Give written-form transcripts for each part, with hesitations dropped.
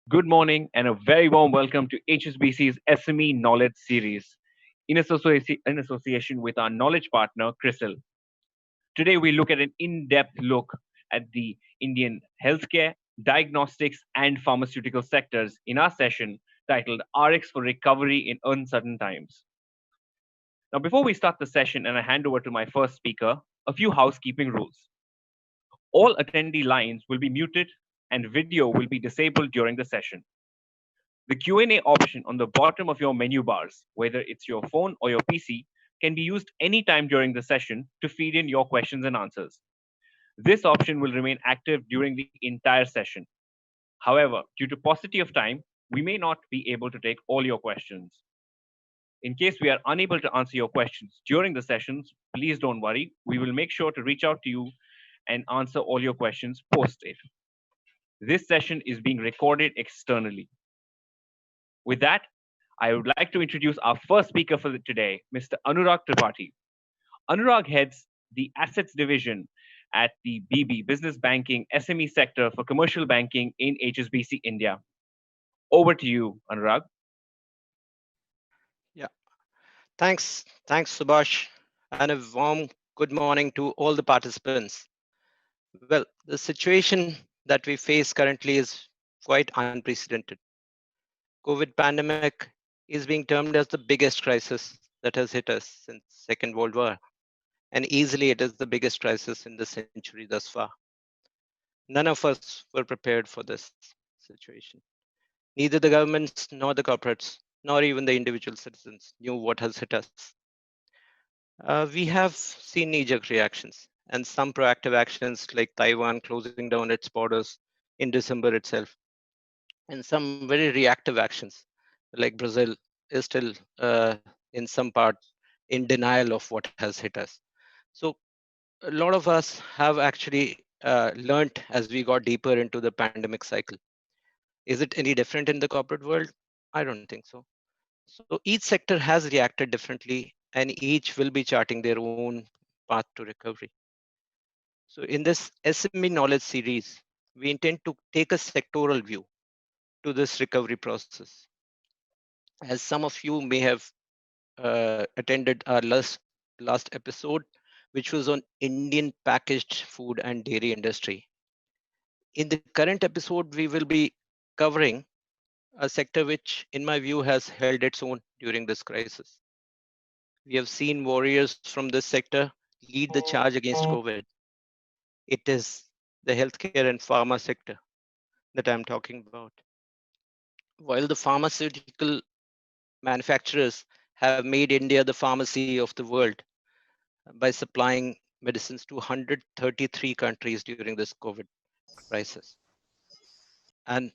Good morning and a very warm welcome to HSBC's SME Knowledge Series in association with our knowledge partner, CRISIL. Today, we look at an in depth look at the Indian healthcare, diagnostics, and pharmaceutical sectors in our session titled RX for Recovery in Uncertain Times. Now, before we start the session and I hand over to my first speaker, a few housekeeping rules. All attendee lines will be muted and video will be disabled during the session. The Q&A option on the bottom of your menu bars, whether it's your phone or your PC, can be used anytime during the session to feed in your questions and answers. This option will remain active during the entire session. However, due to paucity of time, we may not be able to take all your questions. In case we are unable to answer your questions during the sessions, please don't worry. We will make sure to reach out to you and answer all your questions post it. This session is being recorded externally. With that, I would like to introduce our first speaker for today, Mr. Anurag Tripathi. Anurag heads the Assets Division at the BB Business Banking SME sector for commercial banking in HSBC India. Over to you, Anurag. Yeah, thanks, Subhash, and a warm good morning to all the participants. Well, the situation that we face currently is quite unprecedented. COVID pandemic is being termed as the biggest crisis that has hit us since Second World War, and easily it is the biggest crisis in the century thus far. None of us were prepared for this situation. Neither the governments nor the corporates, nor even the individual citizens knew what has hit us. We have seen knee-jerk reactions and some proactive actions like Taiwan closing down its borders in December itself, and some very reactive actions like Brazil is still in some part in denial of what has hit us. So a lot of us have actually learned as we got deeper into the pandemic cycle. Is it any different in the corporate world? I don't think so. So each sector has reacted differently, and each will be charting their own path to recovery. So in this SME knowledge series, we intend to take a sectoral view to this recovery process. As some of you may have attended our last episode, which was on Indian packaged food and dairy industry. In the current episode, we will be covering a sector which, in my view, has held its own during this crisis. We have seen warriors from this sector lead the charge against COVID. It is the healthcare and pharma sector that I'm talking about. While the pharmaceutical manufacturers have made India the pharmacy of the world by supplying medicines to 133 countries during this COVID crisis. And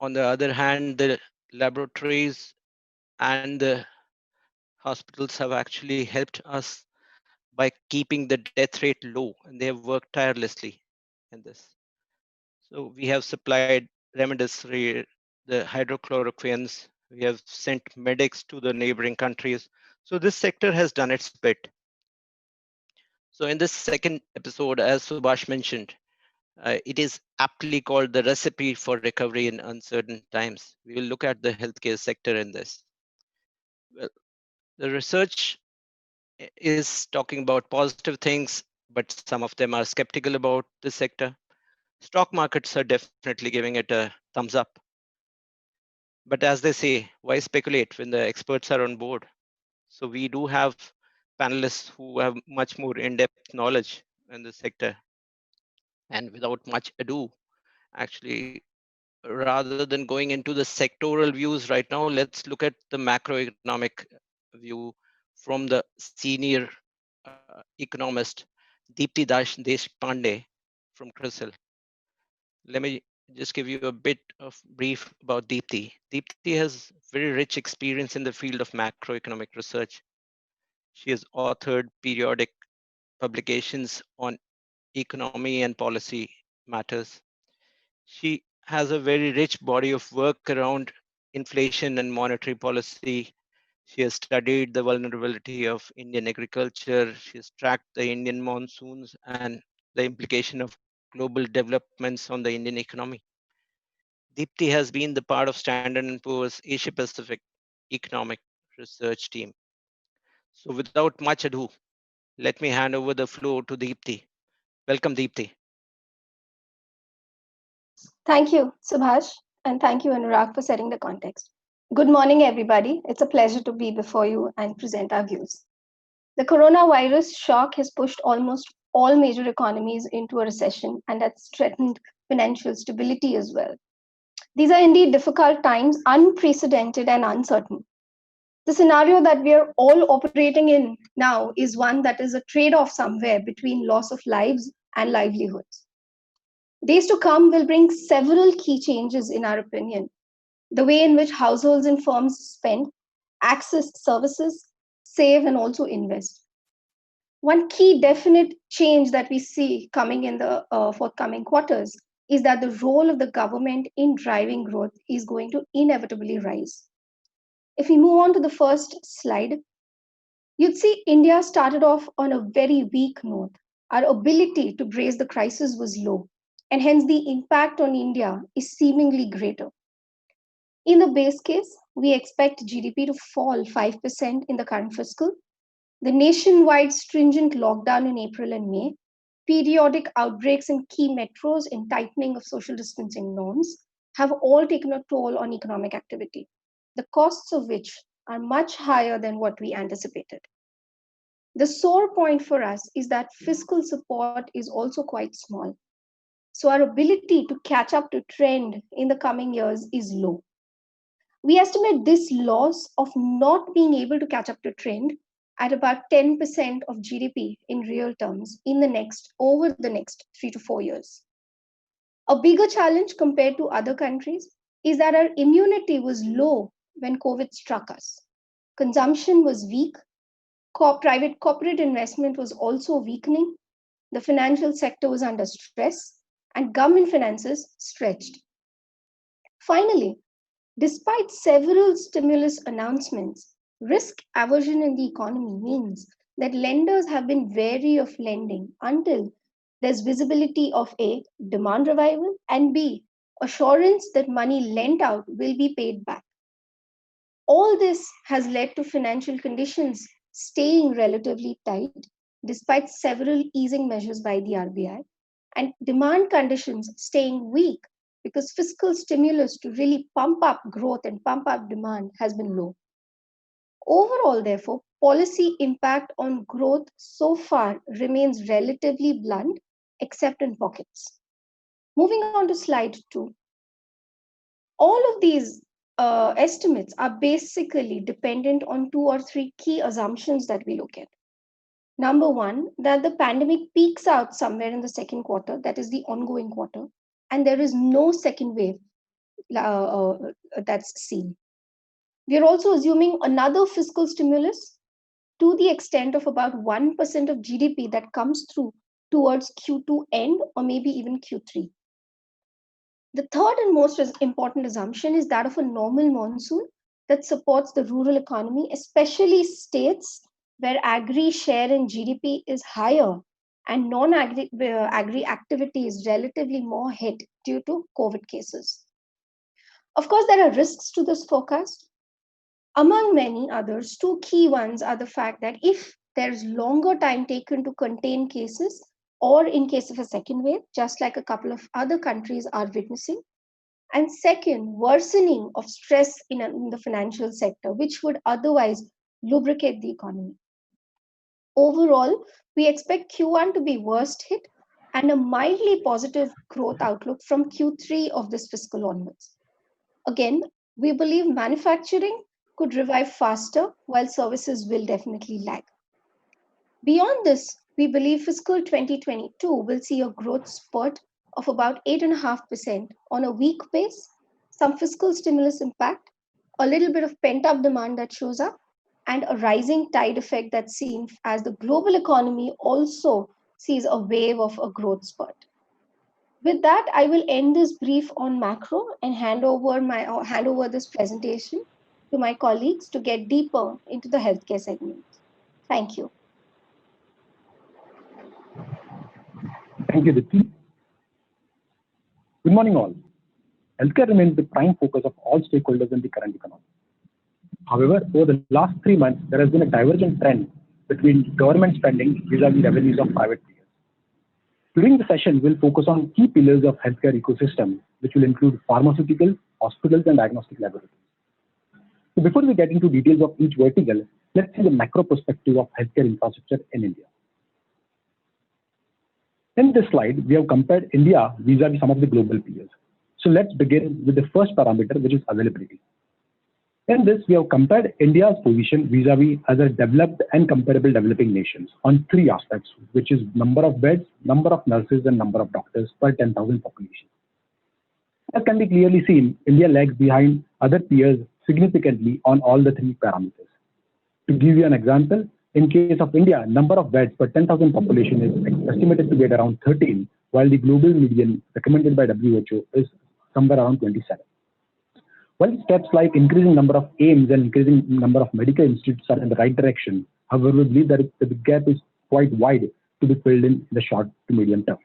on the other hand, the laboratories and the hospitals have actually helped us by keeping the death rate low, and they have worked tirelessly in this. So we have supplied remdesivir, the hydrochloroquines. We have sent medics to the neighboring countries. So this sector has done its bit. So in this second episode, as Subhash mentioned, it is aptly called the recipe for recovery in uncertain times. We will look at the healthcare sector in this. Well, the research is talking about positive things, but some of them are skeptical about the sector. Stock markets are definitely giving it a thumbs up. But as they say, why speculate when the experts are on board? So we do have panelists who have much more in-depth knowledge in the sector. And without much ado, actually, rather than going into the sectoral views right now, let's look at the macroeconomic view from the senior economist Deepti Deshpande from CRISIL. Let me just give you a bit of brief about Deepti. Deepti has very rich experience in the field of macroeconomic research. She has authored periodic publications on economy and policy matters. She has a very rich body of work around inflation and monetary policy. She has studied the vulnerability of Indian agriculture. She has tracked the Indian monsoons and the implication of global developments on the Indian economy. Deepti has been the part of Standard & Poor's Asia Pacific Economic Research Team. So without much ado, let me hand over the floor to Deepti. Welcome, Deepti. Thank you, Subhash, and thank you, Anurag, for setting the context. Good morning, everybody. It's a pleasure to be before you and present our views. The coronavirus shock has pushed almost all major economies into a recession, and that's threatened financial stability as well. These are indeed difficult times, unprecedented and uncertain. The scenario that we are all operating in now is one that is a trade off somewhere between loss of lives and livelihoods. Days to come will bring several key changes, in our opinion. The way in which households and firms spend, access services, save, and also invest. One key definite change that we see coming in the forthcoming quarters is that the role of the government in driving growth is going to inevitably rise. If we move on to the first slide, you'd see India started off on a very weak note. Our ability to brace the crisis was low, and hence the impact on India is seemingly greater. In the base case, we expect GDP to fall 5% in the current fiscal. The nationwide stringent lockdown in April and May, periodic outbreaks in key metros, and tightening of social distancing norms have all taken a toll on economic activity, the costs of which are much higher than what we anticipated. The sore point for us is that fiscal support is also quite small. So our ability to catch up to trend in the coming years is low. We estimate this loss of not being able to catch up to trend at about 10% of GDP in real terms over the next 3 to 4 years. A bigger challenge compared to other countries is that our immunity was low when COVID struck us. Consumption was weak, private corporate investment was also weakening, the financial sector was under stress, and government finances stretched. Finally, despite several stimulus announcements, risk aversion in the economy means that lenders have been wary of lending until there's visibility of A, demand revival, and B, assurance that money lent out will be paid back. All this has led to financial conditions staying relatively tight despite several easing measures by the RBI, and demand conditions staying weak because fiscal stimulus to really pump up growth and pump up demand has been low. Overall, therefore, policy impact on growth so far remains relatively blunt, except in pockets. Moving on to slide 2. All of these estimates are basically dependent on 2 or 3 key assumptions that we look at. Number one, that the pandemic peaks out somewhere in the second quarter, that is the ongoing quarter, and there is no second wave that's seen. We are also assuming another fiscal stimulus to the extent of about 1% of GDP that comes through towards Q2 end or maybe even Q3. The third and most important assumption is that of a normal monsoon that supports the rural economy, especially states where agri share in GDP is higher and non-agri activity is relatively more hit due to COVID cases. Of course, there are risks to this forecast. Among many others, 2 key ones are the fact that if there's longer time taken to contain cases, or in case of a second wave, just like a couple of other countries are witnessing, and second, worsening of stress in the financial sector, which would otherwise lubricate the economy. Overall, we expect Q1 to be worst hit and a mildly positive growth outlook from Q3 of this fiscal onwards. Again, we believe manufacturing could revive faster, while services will definitely lag. Beyond this, we believe fiscal 2022 will see a growth spurt of about 8.5% on a weak base, some fiscal stimulus impact, a little bit of pent-up demand that shows up, and a rising tide effect that's seen as the global economy also sees a wave of a growth spurt. With that, I will end this brief on macro and hand over this presentation to my colleagues to get deeper into the healthcare segment. Thank you. Thank you, Deepti. Good morning, all, healthcare remains the prime focus of all stakeholders in the current economy. However, over the last 3 months, there has been a divergent trend between government spending vis-a-vis revenues of private players. During the session, we'll focus on key pillars of healthcare ecosystem, which will include pharmaceuticals, hospitals, and diagnostic laboratories. So before we get into details of each vertical, let's see the macro perspective of healthcare infrastructure in India. In this slide, we have compared India vis-a-vis some of the global peers. So let's begin with the first parameter, which is availability. In this, we have compared India's position vis-a-vis other developed and comparable developing nations on three aspects, which is number of beds, number of nurses, and number of doctors per 10,000 population. As can be clearly seen, India lags behind other peers significantly on all the three parameters. To give you an example, in case of India, number of beds per 10,000 population is estimated to be at around 13, while the global median recommended by WHO is somewhere around 27. While steps like increasing number of AIIMS and increasing number of medical institutes are in the right direction, however, we believe that the gap is quite wide to be filled in the short to medium term.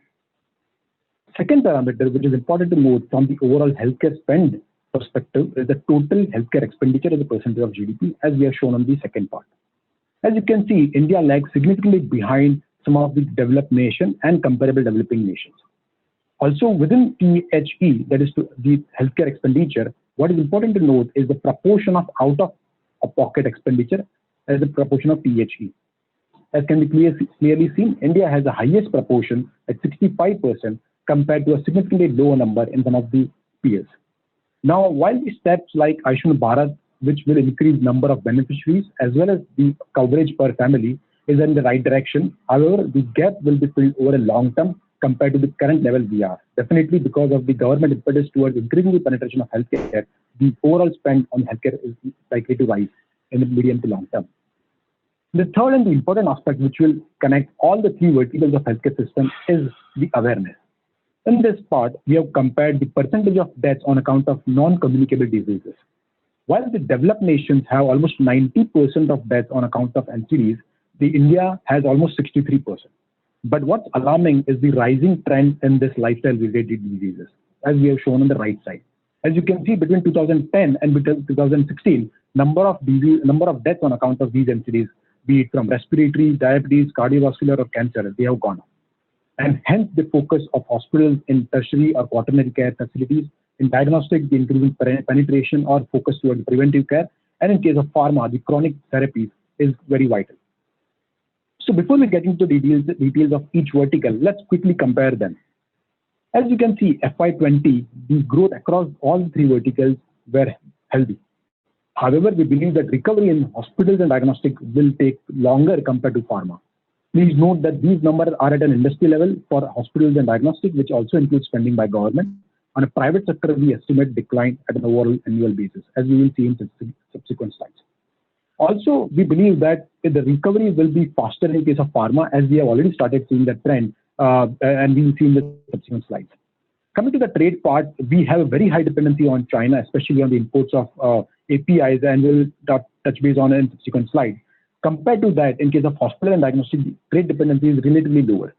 Second parameter, which is important to note from the overall healthcare spend perspective, is the total healthcare expenditure as a percentage of GDP, as we have shown on the second part. As you can see, India lags significantly behind some of the developed nations and comparable developing nations. Also, within THE, that is the healthcare expenditure, what is important to note is the proportion of out-of-pocket expenditure as a proportion of THE. As can be clearly seen, India has the highest proportion at 65% compared to a significantly lower number in some of the peers. Now, while the steps like Ayushman Bharat, which will increase number of beneficiaries as well as the coverage per family, is in the right direction, however, the gap will be filled over a long term compared to the current level we are. Definitely because of the government impetus towards increasing the penetration of healthcare, the overall spend on healthcare is likely to rise in the medium to long term. The third and the important aspect which will connect all the three verticals of healthcare system is the awareness. In this part, we have compared the percentage of deaths on account of non-communicable diseases. While the developed nations have almost 90% of deaths on account of NCDs, India has almost 63%. But what's alarming is the rising trend in this lifestyle-related diseases, as we have shown on the right side. As you can see, between 2010 and 2016, number of deaths on account of these NCDs, be it from respiratory, diabetes, cardiovascular, or cancer, they have gone up. And hence the focus of hospitals in tertiary or quaternary care facilities, in diagnostic, the increasing penetration or focus towards preventive care, and in case of pharma, the chronic therapies is very vital. So before we get into the details of each vertical, let's quickly compare them. As you can see, FY20, the growth across all three verticals were healthy. However, we believe that recovery in hospitals and diagnostic will take longer compared to pharma. Please note that these numbers are at an industry level for hospitals and diagnostic, which also includes spending by government. On a private sector, we estimate decline at an overall annual basis, as we will see in subsequent slides. Also, we believe that the recovery will be faster in case of pharma, as we have already started seeing that trend, and we will see in the subsequent slides. Coming to the trade part, we have a very high dependency on China, especially on the imports of APIs, and we'll touch base on it in subsequent slides. Compared to that, in case of hospital and diagnostic, trade dependency is relatively lower.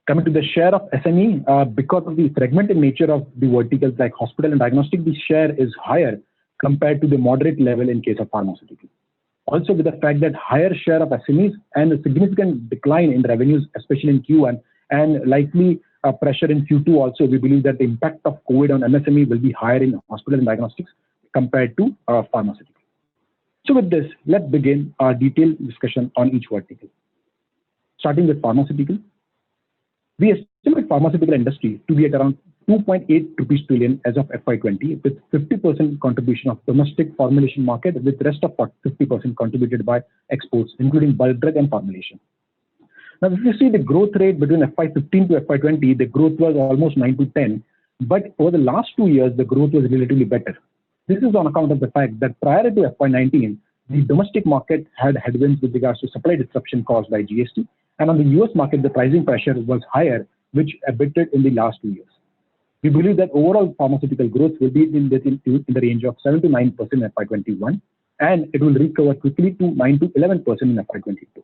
Coming to the share of SME, because of the fragmented nature of the verticals like hospital and diagnostic, the share is higher compared to the moderate level in case of pharmaceutical. Also, with the fact that higher share of SMEs and a significant decline in revenues, especially in Q1, and likely pressure in Q2 also, we believe that the impact of COVID on MSME will be higher in hospital and diagnostics compared to pharmaceutical. So with this, let's begin our detailed discussion on each vertical. Starting with pharmaceutical. We estimate pharmaceutical industry to be at around 2.8 rupees trillion as of FY20, with 50% contribution of domestic formulation market, with the rest of 50% contributed by exports, including bulk drug and formulation. Now, if you see the growth rate between FY15 to FY20, the growth was almost 9 to 10, but over the last 2 years, the growth was relatively better. This is on account of the fact that prior to FY19, the domestic market had headwinds with regards to supply disruption caused by GST, and on the US market, the pricing pressure was higher, which abated in the last 2 years. We believe that overall pharmaceutical growth will be in the range of 7 to 9% in FY21, and it will recover quickly to 9 to 11% in FY22.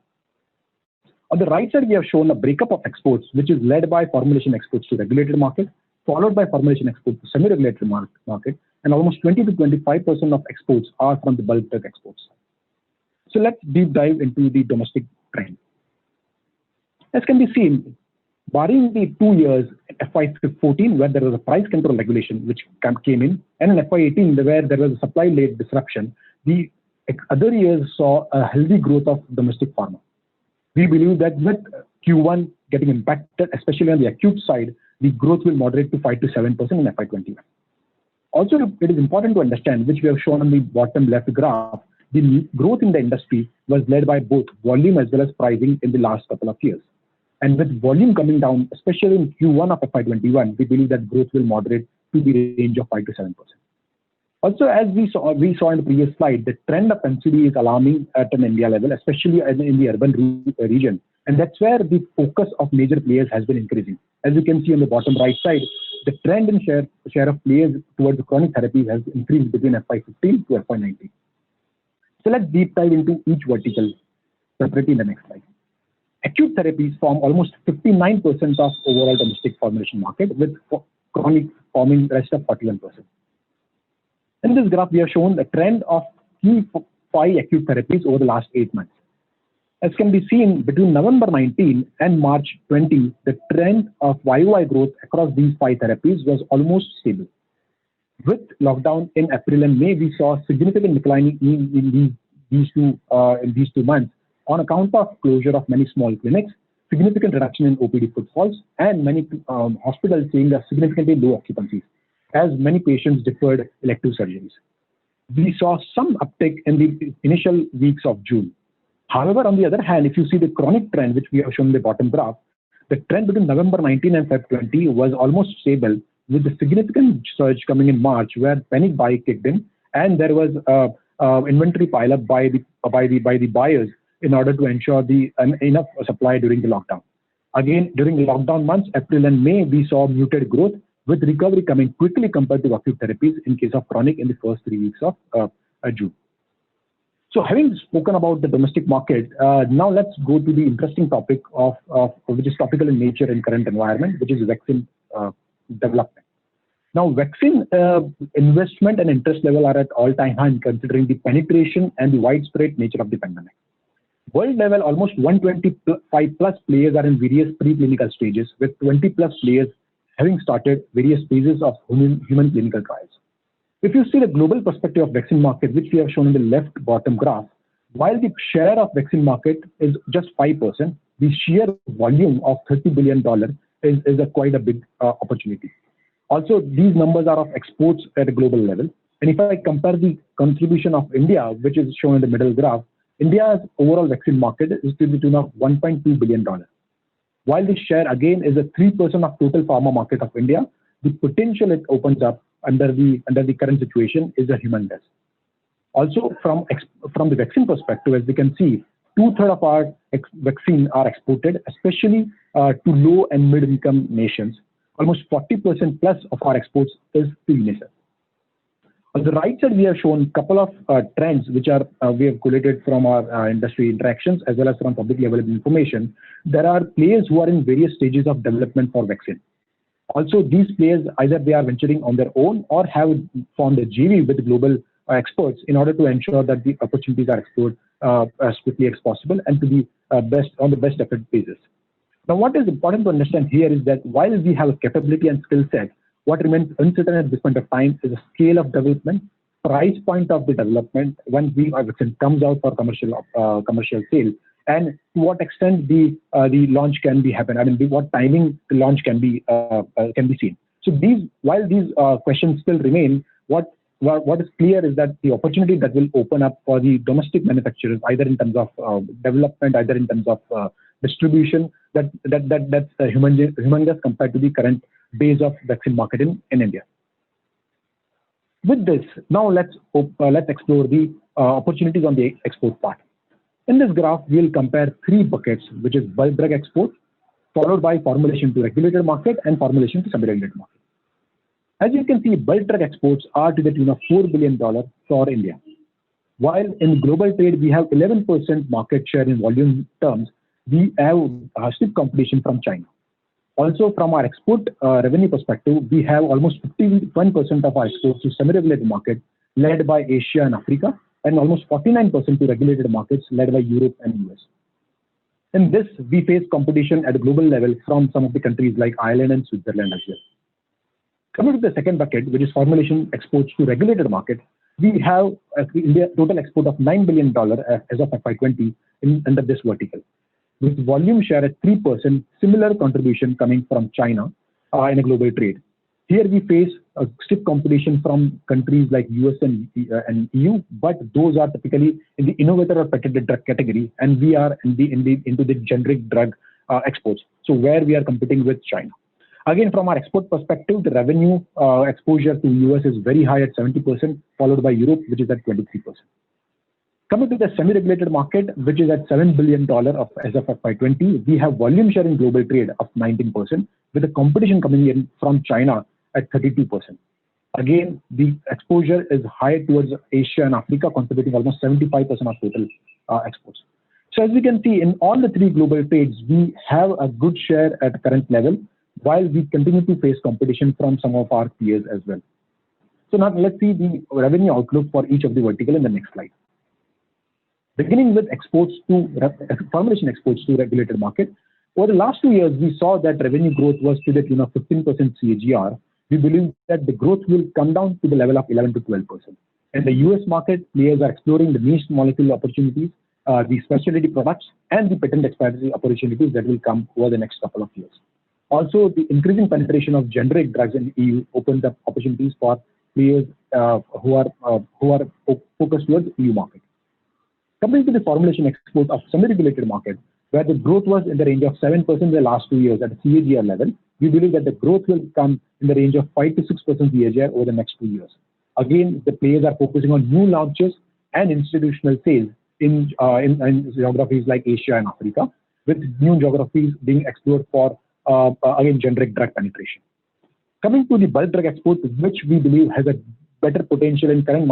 On the right side, we have shown a breakup of exports, which is led by formulation exports to regulated markets, followed by formulation exports to semi-regulatory market, and almost 20 to 25% of exports are from the bulk drug exports. So let's deep dive into the domestic trend. As can be seen, barring the 2 years, FY14, where there was a price control regulation which came in, and in FY18, where there was a supply-led disruption, the other years saw a healthy growth of domestic pharma. We believe that with Q1 getting impacted, especially on the acute side, the growth will moderate to 5 to 7% in FY21. Also, it is important to understand, which we have shown on the bottom left graph, the growth in the industry was led by both volume as well as pricing in the last couple of years. And with volume coming down, especially in Q1 of FY21, we believe that growth will moderate to the range of 5 to 7%. Also, as we saw in the previous slide, the trend of NCD is alarming at an India level, especially in the urban region. And that's where the focus of major players has been increasing. As you can see on the bottom right side, the trend in share of players towards the chronic therapies has increased between FY15 to FY19. So let's deep dive into each vertical separately in the next slide. Acute therapies form almost 59% of overall domestic formulation market, with chronic forming the rest of 41%. In this graph, we have shown the trend of key 5 acute therapies over the last 8 months. As can be seen, between November 19 and March 20, the trend of YOY growth across these 5 therapies was almost stable. With lockdown in April and May, we saw significant decline in these two months on account of closure of many small clinics, significant reduction in OPD footfalls, and many hospitals seeing a significantly low occupancies, as many patients deferred elective surgeries. We saw some uptick in the initial weeks of June. However, on the other hand, if you see the chronic trend, which we have shown in the bottom graph, the trend between November 19 and Feb 20 was almost stable, with a significant surge coming in March, where panic buy kicked in, and there was inventory pile up by the buyers in order to ensure the enough supply during the lockdown. Again, during the lockdown months, April and May, we saw muted growth, with recovery coming quickly compared to acute therapies in case of chronic in the first 3 weeks of June. So having spoken about the domestic market, now let's go to the interesting topic of which is topical in nature in current environment, which is vaccine development. Now, vaccine investment and interest level are at all-time high, considering the penetration and the widespread nature of the pandemic. World level, almost 125 plus players are in various preclinical stages, with 20 plus players having started various phases of human clinical trials. If you see the global perspective of vaccine market, which we have shown in the left bottom graph, while the share of vaccine market is just 5%, the sheer volume of $30 billion is quite a big opportunity. Also, these numbers are of exports at a global level. And if I compare the contribution of India, which is shown in the middle graph, India's overall vaccine market is to the tune of $1.2 billion. While the share again is a 3% of total pharma market of India, the potential it opens up under the current situation is a humongous. Also, from the vaccine perspective, as we can see, 2/3 of our vaccine are exported, especially to low and mid-income nations. Almost 40% plus of our exports is to UNICEF. On the right side, we have shown a couple of trends which are we have collated from our industry interactions as well as from publicly available information. There are players who are in various stages of development for vaccine. Also, these players, either they are venturing on their own or have formed a JV with global experts in order to ensure that the opportunities are explored as quickly as possible and to be on the best effort basis. Now, what is important to understand here is that while we have a capability and skill set, what remains uncertain at this point of time is the scale of development, price point of the development when the vaccine comes out for commercial sale, and to what extent the launch can be happen. I mean, what timing the launch can be seen. So while these questions still remain, what is clear is that the opportunity that will open up for the domestic manufacturers, either in terms of development, either in terms of distribution, that's humongous compared to the current base of vaccine market in India. With this, now let's explore the opportunities on the export part. In this graph, we'll compare 3 buckets, which is bulk drug export, followed by formulation to regulated market and formulation to semi-regulated market. As you can see, bulk drug exports are to the tune of $4 billion for India. While in global trade, we have 11% market share in volume terms, we have stiff competition from China. Also, from our export revenue perspective, we have almost 51% of our exports to semi-regulated markets led by Asia and Africa, and almost 49% to regulated markets led by Europe and US. In this, we face competition at a global level from some of the countries like Ireland and Switzerland as well. Coming to the second bucket, which is formulation exports to regulated markets, we have India total export of $9 billion as of FY20 under this vertical, with volume share at 3%, similar contribution coming from China in a global trade. Here we face a stiff competition from countries like US and EU, but those are typically in the innovator or patented drug category, and we are into the generic drug exports. So where we are competing with China. Again, from our export perspective, the revenue exposure to US is very high at 70%, followed by Europe, which is at 23%. Coming to the semi-regulated market, which is at $7 billion as of FY20, we have volume share in global trade of 19%, with the competition coming in from China at 32%. Again, the exposure is high towards Asia and Africa, contributing almost 75% of total exports. So as we can see, in all the three global trades, we have a good share at the current level, while we continue to face competition from some of our peers as well. So now let's see the revenue outlook for each of the vertical in the next slide. Beginning with exports to formulation exports to regulated market, over the last 2 years, we saw that revenue growth was to the tune of 15% CAGR. We believe that the growth will come down to the level of 11 to 12%. In the US market, players are exploring the niche molecule opportunities, the specialty products, and the patent expiry opportunities that will come over the next couple of years. Also, the increasing penetration of generic drugs in the EU opens up opportunities for players who are focused towards EU market. Coming to the formulation export of semi-regulated market, where the growth was in the range of 7% in the last 2 years at a CAGR level, we believe that the growth will come in the range of 5 to 6% CAGR over the next 2 years. Again, the players are focusing on new launches and institutional sales in geographies like Asia and Africa, with new geographies being explored for again generic drug penetration. Coming to the bulk drug export, which we believe has a better potential in current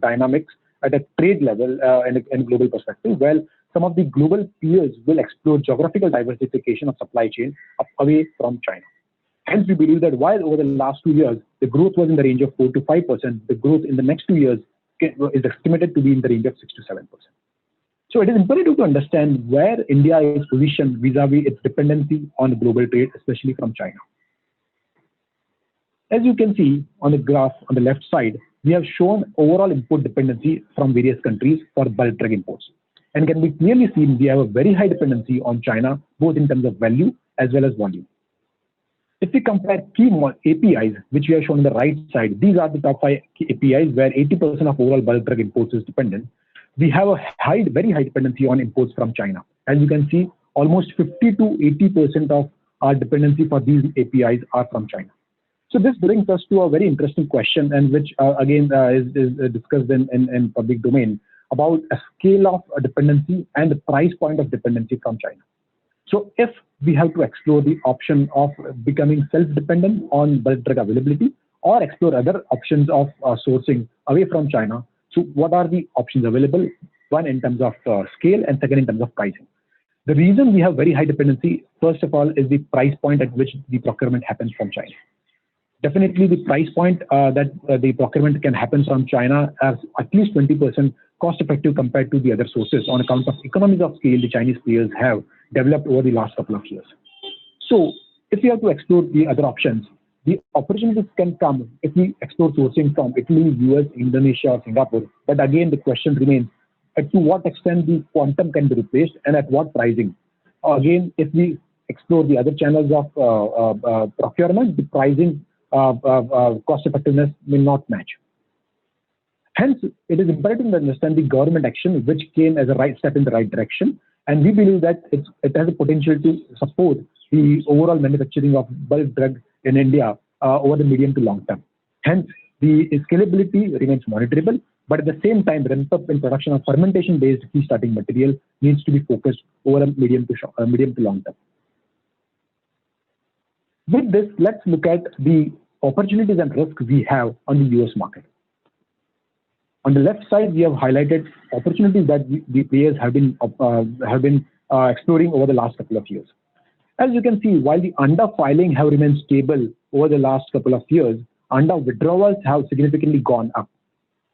dynamics at a trade level and a global perspective, well, some of the global peers will explore geographical diversification of supply chain away from China. Hence, we believe that while over the last 2 years, the growth was in the range of 4 to 5%, the growth in the next 2 years is estimated to be in the range of 6 to 7%. So it is imperative to understand where India is positioned vis-a-vis its dependency on global trade, especially from China. As you can see on the graph on the left side, we have shown overall import dependency from various countries for bulk drug imports. And can be clearly seen we have a very high dependency on China, both in terms of value as well as volume. If we compare key APIs, which we have shown on the right side, these are the top 5 APIs where 80% of overall bulk drug imports is dependent. We have a very high dependency on imports from China. As you can see, almost 50 to 80% of our dependency for these APIs are from China. So this brings us to a very interesting question, and which again is discussed in public domain, about a scale of dependency and the price point of dependency from China. So if we have to explore the option of becoming self-dependent on bulk drug availability, or explore other options of sourcing away from China, so what are the options available? One, in terms of scale, and second, in terms of pricing. The reason we have very high dependency, first of all, is the price point at which the procurement happens from China. Definitely the price point that the procurement can happen from China is at least 20% cost effective compared to the other sources on account of economies of scale the Chinese players have developed over the last couple of years. So if we have to explore the other options, the opportunities can come if we explore sourcing from Italy, US, Indonesia, or Singapore. But again, the question remains, to what extent the quantum can be replaced and at what pricing? Again, if we explore the other channels of procurement, the pricing cost effectiveness may not match. Hence, it is imperative to understand the government action which came as a right step in the right direction, and we believe that it has a potential to support the overall manufacturing of bulk drug in India over the medium to long term. Hence, the scalability remains monitorable, but at the same time, ramp up in production of fermentation-based key starting material needs to be focused over a medium to long term. With this, let's look at the opportunities and risks we have on the US market. On the left side, we have highlighted opportunities that the players have been exploring over the last couple of years. As you can see, while the under filing have remained stable over the last couple of years, under withdrawals have significantly gone up.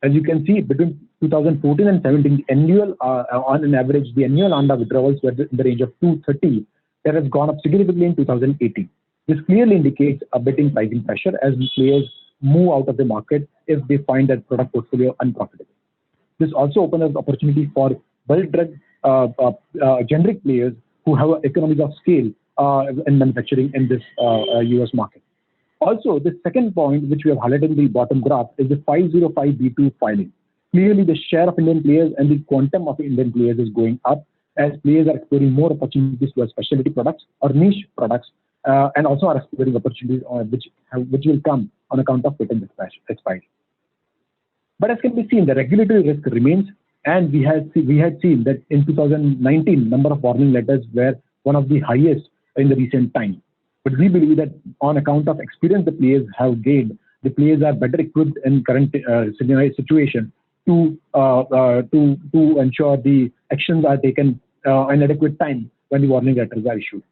As you can see, between 2014 and 17, the annual, on an average, the annual under withdrawals were in the range of 230. That has gone up significantly in 2018. This clearly indicates a bit in pricing pressure as players move out of the market if they find that product portfolio unprofitable. This also opens up opportunity for bulk drug generic players who have economies of scale in manufacturing in this US market. Also, the second point, which we have highlighted in the bottom graph, is the 505(b)(2) filing. Clearly, the share of Indian players and the quantum of Indian players is going up as players are exploring more opportunities towards specialty products or niche products, and also are exploring opportunities which will come on account of patent expiry. But as can be seen, the regulatory risk remains, and we had seen that in 2019, number of warning letters were one of the highest in the recent time. But we believe that on account of experience the players have gained, the players are better equipped in current situation to ensure the actions are taken in adequate time when the warning letters are issued.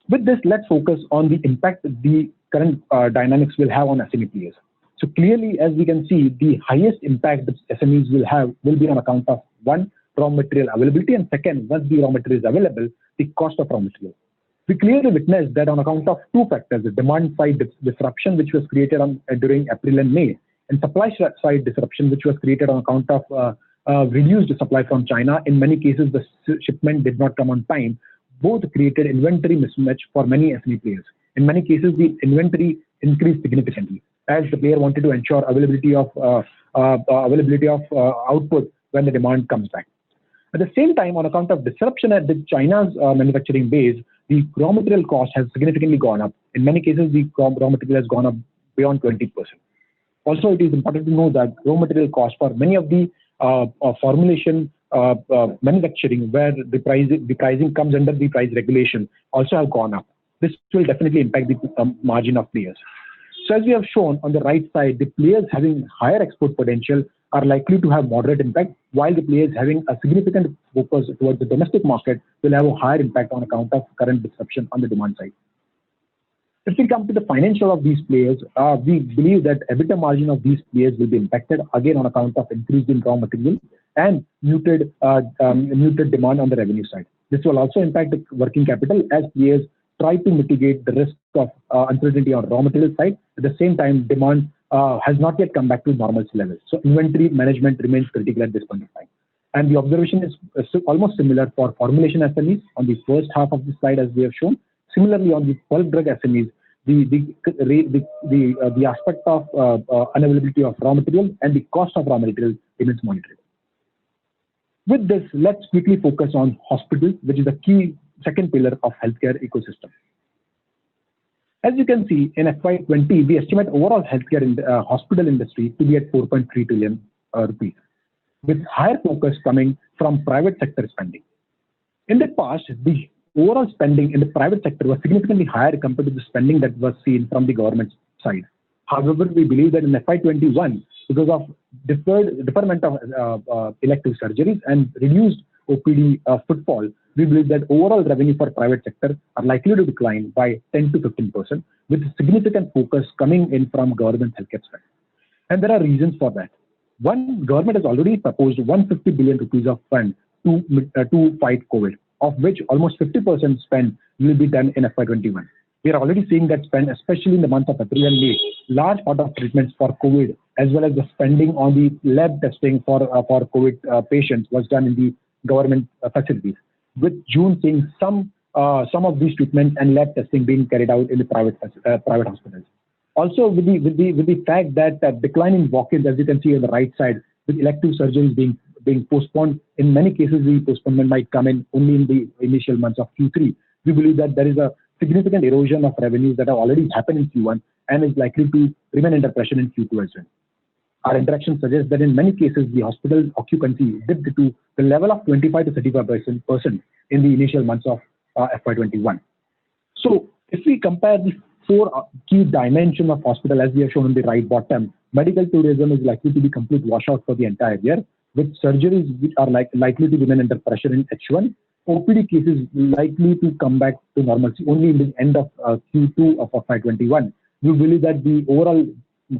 With this, let's focus on the impact the current dynamics will have on SME players. So clearly, as we can see, the highest impact that SMEs will have will be on account of one, raw material availability, and second, once the raw material is available, the cost of raw material. We clearly witnessed that on account of two factors: the demand side disruption, which was created during April and May, and supply side disruption, which was created on account of reduced supply from China. In many cases, the shipment did not come on time. Both created inventory mismatch for many SME players. In many cases, the inventory increased significantly as the player wanted to ensure availability of output when the demand comes back. At the same time, on account of disruption at China's manufacturing base, the raw material cost has significantly gone up. In many cases, the raw material has gone up beyond 20%. Also, it is important to know that raw material cost for many of the formulation manufacturing, where the pricing comes under the price regulation, also have gone up. This will definitely impact the margin of players. So as we have shown on the right side, the players having higher export potential are likely to have moderate impact, while the players having a significant focus towards the domestic market will have a higher impact on account of current disruption on the demand side. If we come to the financial of these players, we believe that EBITDA margin of these players will be impacted again on account of increase in raw material and muted demand on the revenue side. This will also impact the working capital as players try to mitigate the risk of uncertainty on raw material side. At the same time, demand has not yet come back to normal levels. So inventory management remains critical at this point of time. And the observation is almost similar for formulation SMEs on the first half of the slide as we have shown. Similarly, on the bulk drug SMEs, the aspect of unavailability of raw material and the cost of raw material remains monitored. With this, let's quickly focus on hospitals, which is a key second pillar of healthcare ecosystem. As you can see, in FY20, we estimate overall healthcare hospital industry to be at 4.3 trillion rupees, with higher focus coming from private sector spending. In the past, the overall spending in the private sector was significantly higher compared to the spending that was seen from the government side. However, we believe that in FY21, because of deferment of elective surgeries and reduced OPD footfall, we believe that overall revenue for private sector are likely to decline by 10 to 15%, with significant focus coming in from government healthcare spend. And there are reasons for that. One, government has already proposed 150 billion rupees of fund to fight COVID, of which almost 50% spend will be done in FY21. We are already seeing that spend, especially in the month of April and May. Large part of treatments for COVID, as well as the spending on the lab testing for COVID patients, was done in the government facilities, with June seeing some of these treatments and lab testing being carried out in the private hospitals. Also, with the fact that declining walk-ins, as you can see on the right side, with elective surgeries being postponed, in many cases the postponement might come in only in the initial months of Q3. We believe that there is a significant erosion of revenues that have already happened in Q1 and is likely to remain under pressure in Q2 as well. Our interaction suggests that in many cases, the hospital occupancy dipped to the level of 25 to 35% in the initial months of FY21. So if we compare the four key dimensions of hospital, as we have shown on the right bottom, medical tourism is likely to be complete washout for the entire year, with surgeries which are likely to remain under pressure in H1, OPD cases likely to come back to normalcy only in the end of Q2 of FY21. We believe that the overall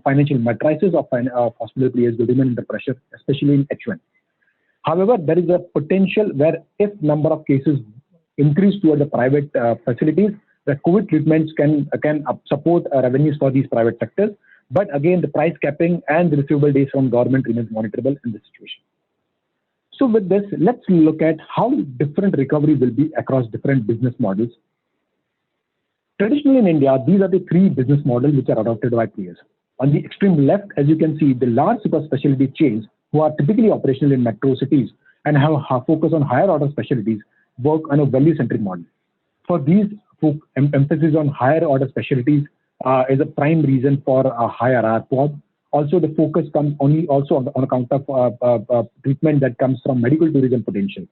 financial matrices of hospital players will remain under pressure, especially in H1. However, there is a potential where if number of cases increase toward the private facilities, the COVID treatments can support revenues for these private sectors. But again, the price capping and the receivable days from government remains monitorable in this situation. So with this, let's look at how different recovery will be across different business models. Traditionally in India, these are the three business models which are adopted by players. On the extreme left, as you can see, the large super specialty chains who are typically operational in metro cities and have a focus on higher order specialties work on a value-centric model. For these, emphasis on higher order specialties is a prime reason for a higher ARPOB. Also, the focus comes only also on account of treatment that comes from medical tourism potential.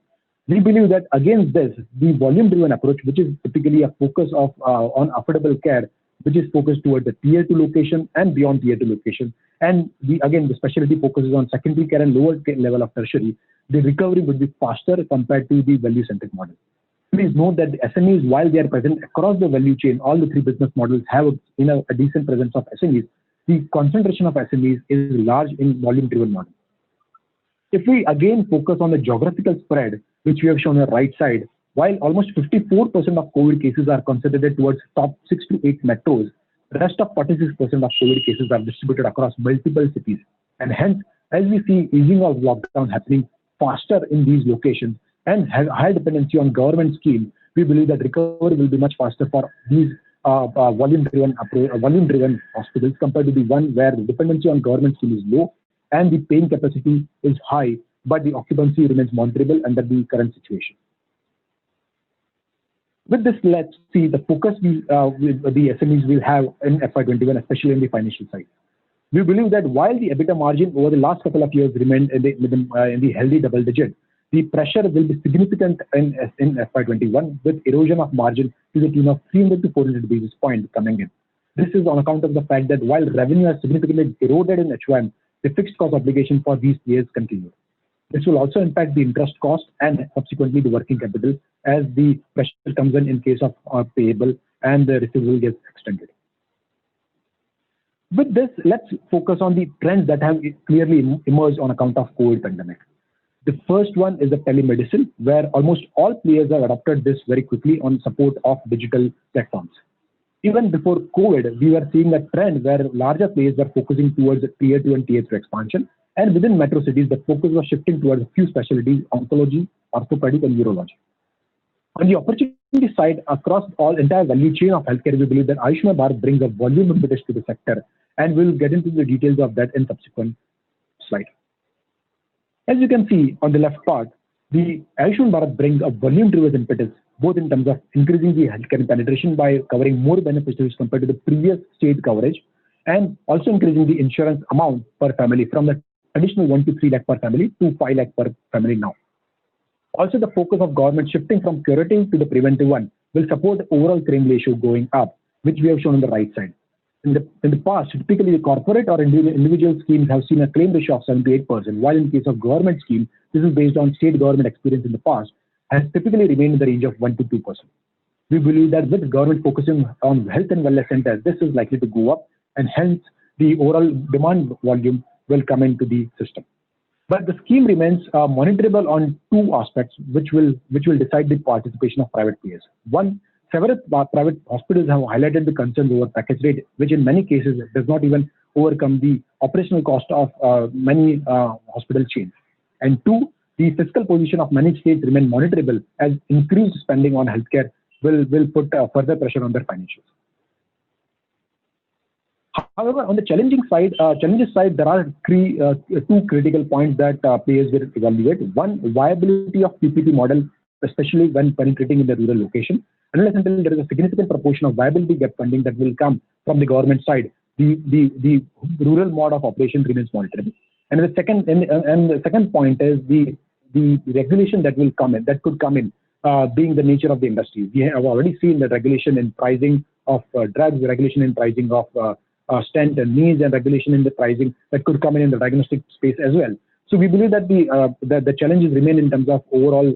We believe that against this, the volume-driven approach, which is typically a focus of on affordable care, which is focused toward the tier 2 location and beyond tier 2 location, and the specialty focuses on secondary care and lower level of tertiary, the recovery would be faster compared to the value-centric model. Please note that the SMEs, while they are present across the value chain, all the three business models have a decent presence of SMEs. The concentration of SMEs is large in volume-driven model. If we again focus on the geographical spread, which we have shown on the right side, while almost 54% of COVID cases are concentrated towards top 6 to 8 metros, the rest of 46% of COVID cases are distributed across multiple cities. And hence, as we see easing of lockdown happening faster in these locations and have high dependency on government schemes, we believe that recovery will be much faster for these volume-driven hospitals compared to the one where the dependency on government scheme is low and the paying capacity is high, but the occupancy remains monitorable under the current situation. With this, let's see the focus the SMEs will have in FY21, especially in the financial side. We believe that while the EBITDA margin over the last couple of years remained in the healthy double digit, the pressure will be significant in FY21 with erosion of margin to the tune of 300 to 400 basis points coming in. This is on account of the fact that while revenue has significantly eroded in H1, the fixed cost obligation for these players continue. This will also impact the interest cost and subsequently the working capital as the pressure comes in case of payable and the receivable gets extended. With this, let's focus on the trends that have clearly emerged on account of COVID pandemic. The first one is the telemedicine, where almost all players have adopted this very quickly on support of digital platforms. Even before COVID, we were seeing a trend where larger players were focusing towards tier 2 and tier 3 expansion. And within metro cities, the focus was shifting towards a few specialties, oncology, orthopedic, and urology. On the opportunity side, across all entire value chain of healthcare, we believe that Ayushman Bharat brings a volume impetus to the sector, and we'll get into the details of that in subsequent slide. As you can see on the left part, the Ayushman Bharat brings a volume-driven impetus, both in terms of increasing the healthcare penetration by covering more beneficiaries compared to the previous state coverage, and also increasing the insurance amount per family from the additional 1 to 3 lakh per family to 5 lakh per family now. Also, the focus of government shifting from curative to the preventive one will support the overall claim ratio going up, which we have shown on the right side. In the past, typically the corporate or individual schemes have seen a claim ratio of 7 to 8%, while in case of government scheme, this is based on state government experience in the past, has typically remained in the range of 1 to 2%. We believe that with government focusing on health and wellness centers, this is likely to go up, and hence the overall demand volume will come into the system. But the scheme remains monitorable on two aspects, which will decide the participation of private players. One, several private hospitals have highlighted the concerns over package rate, which in many cases does not even overcome the operational cost of many hospital chains. And two, the fiscal position of many states remain monitorable as increased spending on healthcare will put further pressure on their financials. However, on the challenges side, there are two critical points that players will evaluate. One, viability of PPP model, especially when penetrating in the rural location. Unless until there is a significant proportion of viability gap funding that will come from the government side, the rural mode of operation remains monitorable. And the second point is the regulation that will come in, that could come in, being the nature of the industry. We have already seen the regulation in pricing of drugs, regulation in pricing of stent and knees, and regulation in the pricing that could come in the diagnostic space as well. So we believe that the challenges remain in terms of overall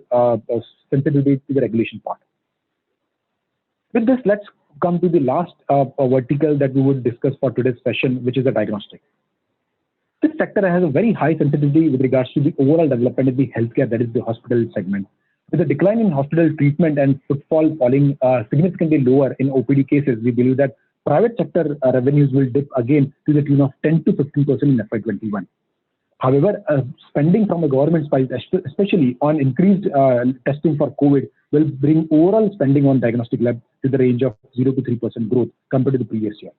sensitivity to the regulation part. With this, let's come to the last vertical that we would discuss for today's session, which is the diagnostic. This sector has a very high sensitivity with regards to the overall development in the healthcare, that is the hospital segment. With the decline in hospital treatment and footfall falling significantly lower in OPD cases, we believe that private sector revenues will dip again to the tune of 10 to 15% in FY21. However, spending from the government side, especially on increased testing for COVID, will bring overall spending on diagnostic lab to the range of 0 to 3% growth compared to the previous year.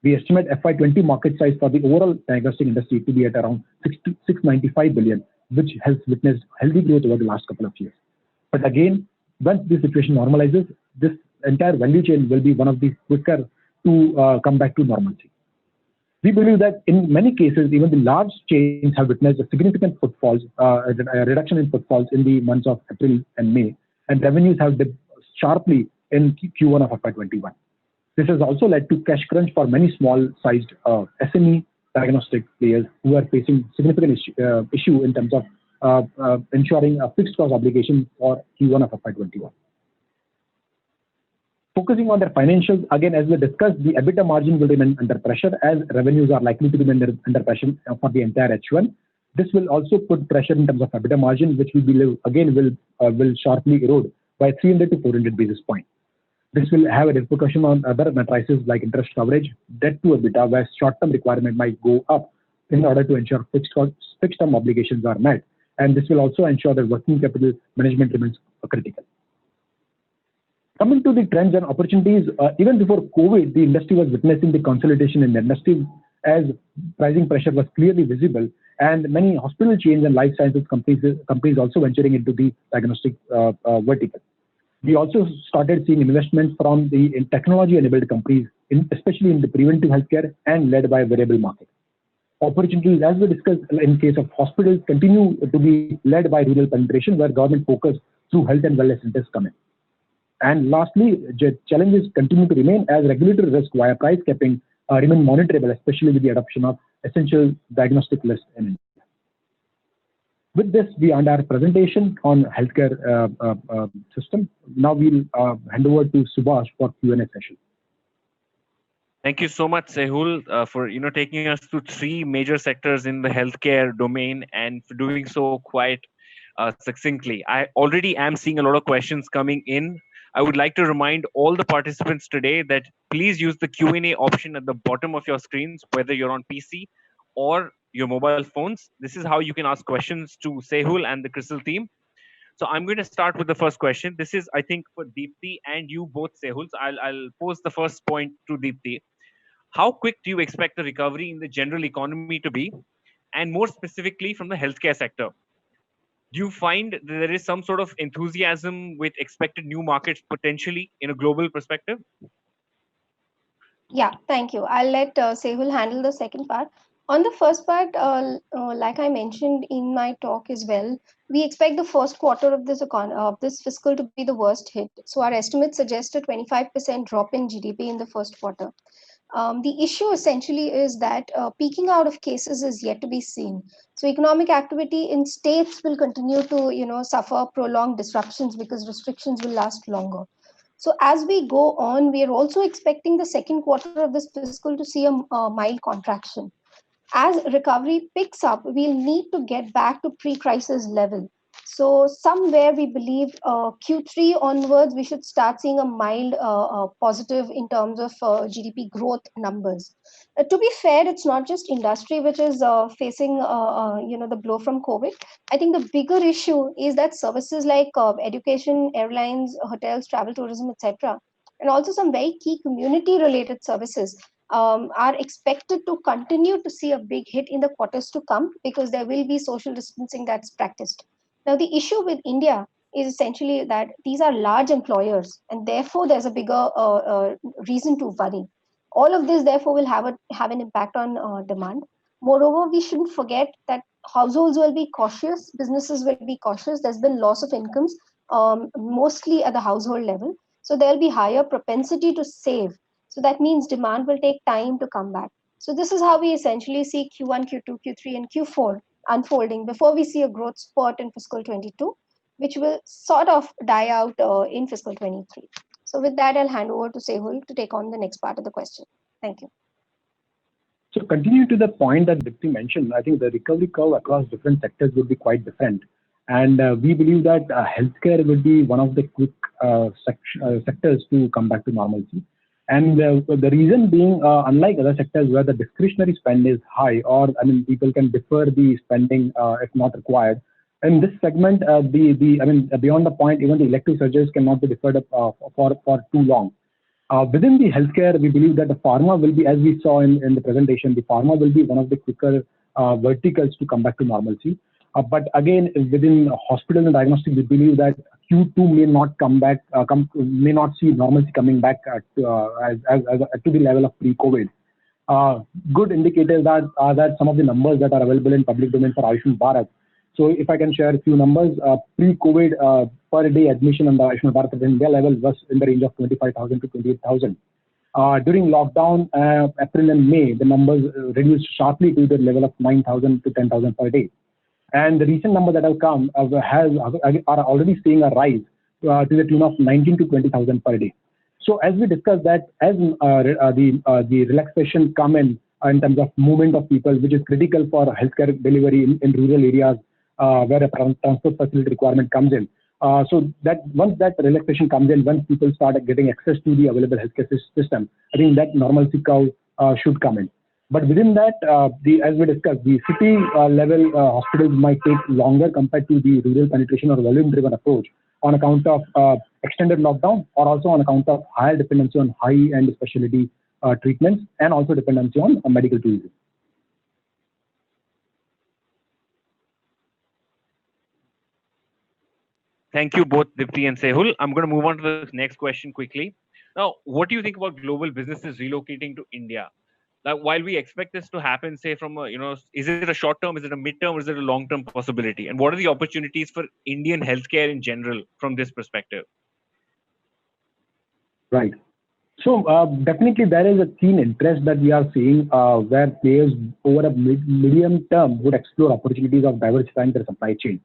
We estimate FY20 market size for the overall diagnostic industry to be at around 695 billion, which has witnessed healthy growth over the last couple of years. But again, once this situation normalizes, this entire value chain will be one of the quicker to come back to normalcy. We believe that in many cases, even the large chains have witnessed a significant footfalls, a reduction in footfalls in the months of April and May, and revenues have dipped sharply in Q1 of FY21. This has also led to cash crunch for many small-sized SME diagnostic players who are facing significant issue in terms of ensuring a fixed cost obligation for Q1 of FY21. Focusing on their financials, again, as we discussed, the EBITDA margin will remain under pressure as revenues are likely to remain under pressure for the entire H1. This will also put pressure in terms of EBITDA margin, which we believe again will sharply erode by 300 to 400 basis points. This will have a repercussion on other metrics like interest coverage, debt to EBITDA, where short-term requirement might go up in order to ensure fixed-term obligations are met. And this will also ensure that working capital management remains critical. Coming to the trends and opportunities, even before COVID, the industry was witnessing the consolidation in the industry as pricing pressure was clearly visible, and many hospital chains and life sciences companies also venturing into the diagnostic vertical. We also started seeing investments from the technology-enabled companies, especially in the preventive healthcare and led by variable market. Opportunities, as we discussed in case of hospitals, continue to be led by rural penetration, where government focus through health and wellness centers come in. And lastly, challenges continue to remain as regulatory risk via price capping remain monitorable, especially with the adoption of essential diagnostic list in India. With this, we end our presentation on healthcare system. Now we'll hand over to Subhash for Q&A session. Thank you so much, Sehul, for taking us through three major sectors in the healthcare domain and for doing so quite succinctly. I already am seeing a lot of questions coming in. I would like to remind all the participants today that please use the Q&A option at the bottom of your screens, whether you're on PC or your mobile phones. This is how you can ask questions to Sehul and the CRISIL team. So I'm going to start with the first question. This is, I think, for Deepti and you both, Sehul. So I'll pose the first point to Deepti. How quick do you expect the recovery in the general economy to be? And more specifically from the healthcare sector? Do you find that there is some sort of enthusiasm with expected new markets potentially in a global perspective? Yeah, thank you. I'll let Sehul handle the second part. On the first part, like I mentioned in my talk as well, we expect the first quarter of this fiscal to be the worst hit. So our estimates suggest a 25% drop in GDP in the first quarter. The issue essentially is that peaking out of cases is yet to be seen. So economic activity in states will continue to, suffer prolonged disruptions because restrictions will last longer. So as we go on, we are also expecting the second quarter of this fiscal to see a mild contraction. As recovery picks up, we'll need to get back to pre-crisis level. So somewhere we believe Q3 onwards, we should start seeing a mild positive in terms of GDP growth numbers. To be fair, it's not just industry which is facing the blow from COVID. I think the bigger issue is that services like education, airlines, hotels, travel, tourism, etc., and also some very key community-related services are expected to continue to see a big hit in the quarters to come because there will be social distancing that's practiced. Now, the issue with India is essentially that these are large employers, and therefore there's a bigger reason to worry. All of this, therefore, will have an impact on demand. Moreover, we shouldn't forget that households will be cautious, businesses will be cautious. There's been loss of incomes, mostly at the household level. So there'll be higher propensity to save. So that means demand will take time to come back. So this is how we essentially see Q1, Q2, Q3, and Q4 unfolding before we see a growth spurt in fiscal 22, which will sort of die out in fiscal 23. So with that, I'll hand over to Sehul to take on the next part of the question. Thank you. So continuing to the point that Dipti mentioned, I think the recovery curve across different sectors will be quite different. And we believe that healthcare will be one of the quick sectors to come back to normalcy. And the reason being, unlike other sectors where the discretionary spend is high, or people can defer the spending if not required. In this segment, beyond the point, even the elective surgeries cannot be deferred for too long. Within the healthcare, we believe that the pharma will be, as we saw in the presentation, the pharma will be one of the quicker verticals to come back to normalcy. But again, within hospital and diagnostic, we believe that Q2 may not come back, may not see normalcy coming back to the level of pre-COVID. Good indicators are that some of the numbers that are available in public domain for Ayushman Bharat. So if I can share a few numbers, pre-COVID per day admission on the Ayushman Bharat in India level was in the range of 25,000 to 28,000. During lockdown, April and May, the numbers reduced sharply to the level of 9,000 to 10,000 per day. And the recent number that have come are already seeing a rise to the tune of 19 to 20,000 per day. So as we discussed that, as the relaxation come in terms of movement of people, which is critical for healthcare delivery in rural areas where a transport facility requirement comes in. So that once that relaxation comes in, once people start getting access to the available healthcare system, I think that normalcy curve should come in. But within that, as we discussed, the city level hospitals might take longer compared to the rural penetration or volume-driven approach on account of extended lockdown, or also on account of higher dependency on high-end specialty treatments, and also dependency on medical tourism. Thank you both, Dipti and Sehul. I'm going to move on to the next question quickly. Now, what do you think about global businesses relocating to India? Like, while we expect this to happen, say from a, is it a short term, is it a mid term, or is it a long term possibility? And what are the opportunities for Indian healthcare in general from this perspective? Right. So definitely there is a keen interest that we are seeing where players over a medium term would explore opportunities of diversifying their supply chain.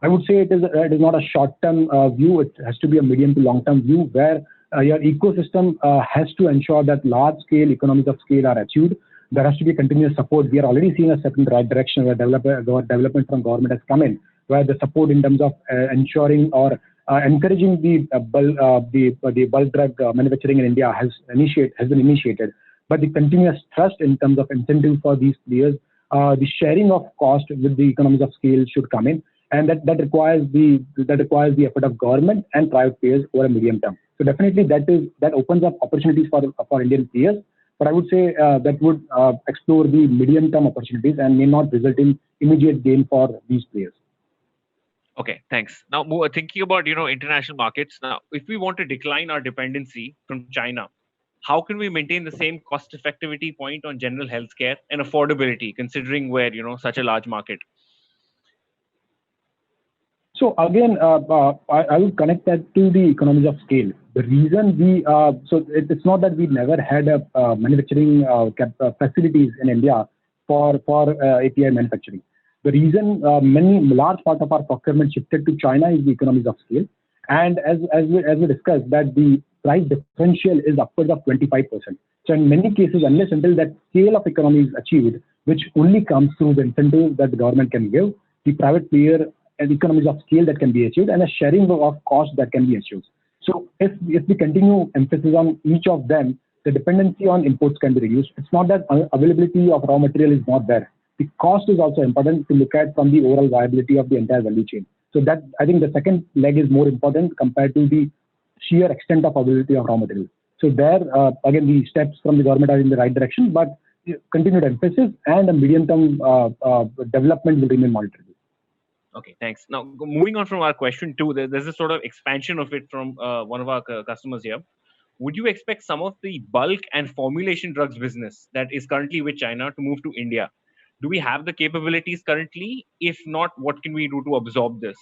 I would say it is not a short-term view. It has to be a medium to long-term view where your ecosystem has to ensure that large-scale economies of scale are achieved. There has to be continuous support. We are already seeing a step in the right direction where development from government has come in, where the support in terms of ensuring or encouraging the bulk drug manufacturing in India has been initiated. But the continuous thrust in terms of incentive for these players, the sharing of cost with the economies of scale should come in. And that requires the effort of government and private players over a medium term. So definitely that opens up opportunities for Indian players. But I would say that would explore the medium term opportunities and may not result in immediate gain for these players. Okay, thanks. Now, thinking about international markets. Now, if we want to decline our dependency from China, how can we maintain the same cost effectivity point on general healthcare and affordability, considering we're such a large market? So again, I will connect that to the economies of scale. The reason it's not that we never had a manufacturing facilities in India for API manufacturing. The reason many large part of our procurement shifted to China is the economies of scale. And as we discussed, that the price differential is upwards of 25%. So in many cases, until that scale of economy is achieved, which only comes through the incentive that the government can give, the private player and economies of scale that can be achieved, and a sharing of cost that can be achieved. So if we continue emphasis on each of them, the dependency on imports can be reduced. It's not that availability of raw material is not there. The cost is also important to look at from the overall viability of the entire value chain. So that I think the second leg is more important compared to the sheer extent of availability of raw material. So there, again, the steps from the government are in the right direction, but continued emphasis and a medium-term development will remain monitored. Okay, thanks. Now, moving on from our question two, there's a sort of expansion of it from one of our customers here. Would you expect some of the bulk and formulation drugs business that is currently with China to move to India? Do we have the capabilities currently? If not, what can we do to absorb this?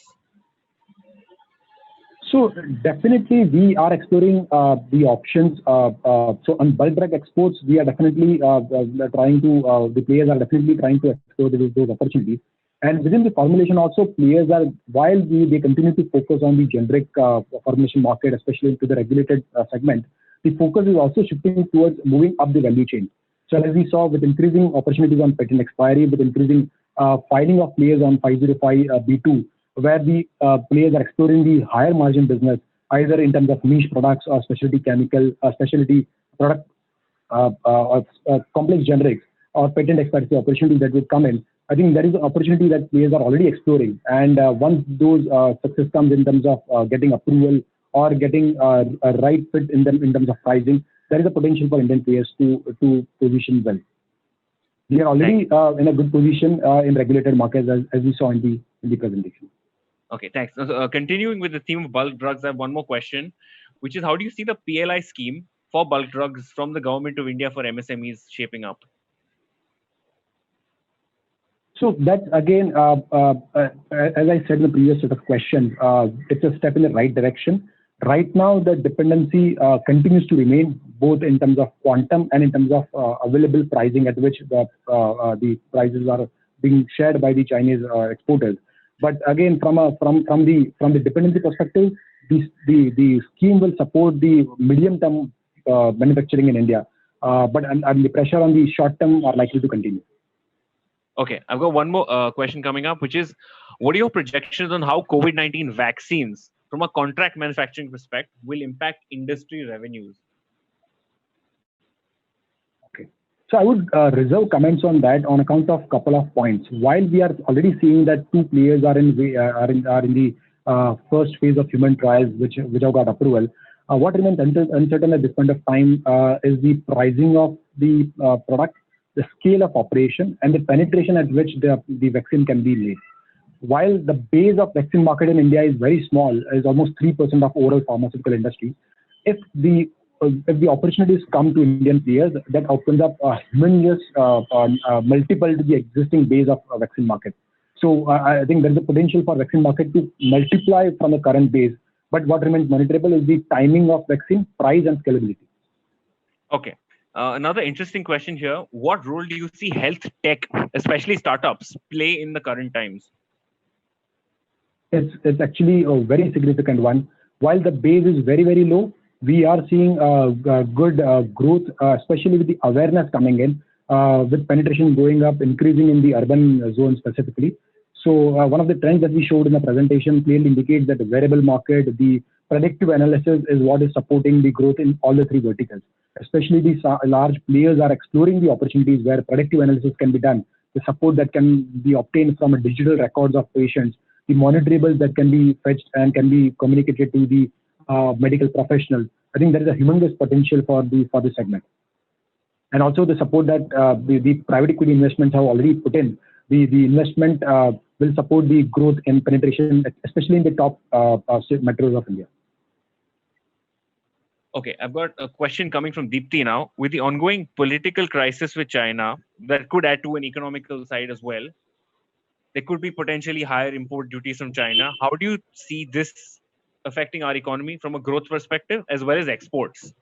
So definitely we are exploring the options. So on bulk drug exports, we are definitely the players are definitely trying to explore those opportunities. And within the formulation also, players are, while they continue to focus on the generic formulation market, especially into the regulated segment, the focus is also shifting towards moving up the value chain. So as we saw, with increasing opportunities on patent expiry, with increasing filing of players on 505(b)(2), where the players are exploring the higher margin business, either in terms of niche products or specialty chemical, specialty product, complex generics, or patent expiry opportunities that would come in. I think that is an opportunity that players are already exploring. And once those success comes in terms of getting approval or getting a right fit in terms of pricing, there is a potential for Indian players to position well. We are already in a good position in regulated markets, as we saw in the presentation. Okay, thanks. Continuing with the theme of bulk drugs, I have one more question, which is how do you see the PLI scheme for bulk drugs from the government of India for MSMEs shaping up? So that again, as I said in the previous set of questions, it's a step in the right direction. Right now, the dependency continues to remain both in terms of quantum and in terms of available pricing at which the prices are being shared by the Chinese exporters. But again, from the dependency perspective, the scheme will support the medium-term manufacturing in India, but and the pressure on the short-term are likely to continue. Okay, I've got one more question coming up, which is, what are your projections on how COVID-19 vaccines, from a contract manufacturing perspective, will impact industry revenues? Okay, so I would reserve comments on that on account of a couple of points. While we are already seeing that two players are in the first phase of human trials, which have got approval, what remains uncertain at this point of time is the pricing of the product, the scale of operation, and the penetration at which the vaccine can be made. While the base of vaccine market in India is very small, is almost 3% of overall pharmaceutical industry, if the opportunities come to Indian players, that opens up a humongous multiple to the existing base of vaccine market. So I think there is a potential for vaccine market to multiply from the current base. But what remains monitorable is the timing of vaccine, price, and scalability. Okay. Another interesting question here. What role do you see health tech, especially startups, play in the current times? It's actually a very significant one. While the base is very, very low, we are seeing good growth, especially with the awareness coming in, with penetration going up, increasing in the urban zone specifically. So one of the trends that we showed in the presentation clearly indicates that the wearable market, the predictive analysis is what is supporting the growth in all the three verticals. Especially these large players are exploring the opportunities where predictive analysis can be done, the support that can be obtained from a digital records of patients, the monitorables that can be fetched and can be communicated to the medical professionals. I think there is a humongous potential for the segment. And also the support that the private equity investments have already put in. The investment will support the growth and penetration, especially in the top metros of India. Okay, I've got a question coming from Deepti now. With the ongoing political crisis with China, that could add to an economical side as well. There could be potentially higher import duties from China. How do you see this affecting our economy from a growth perspective as well as exports,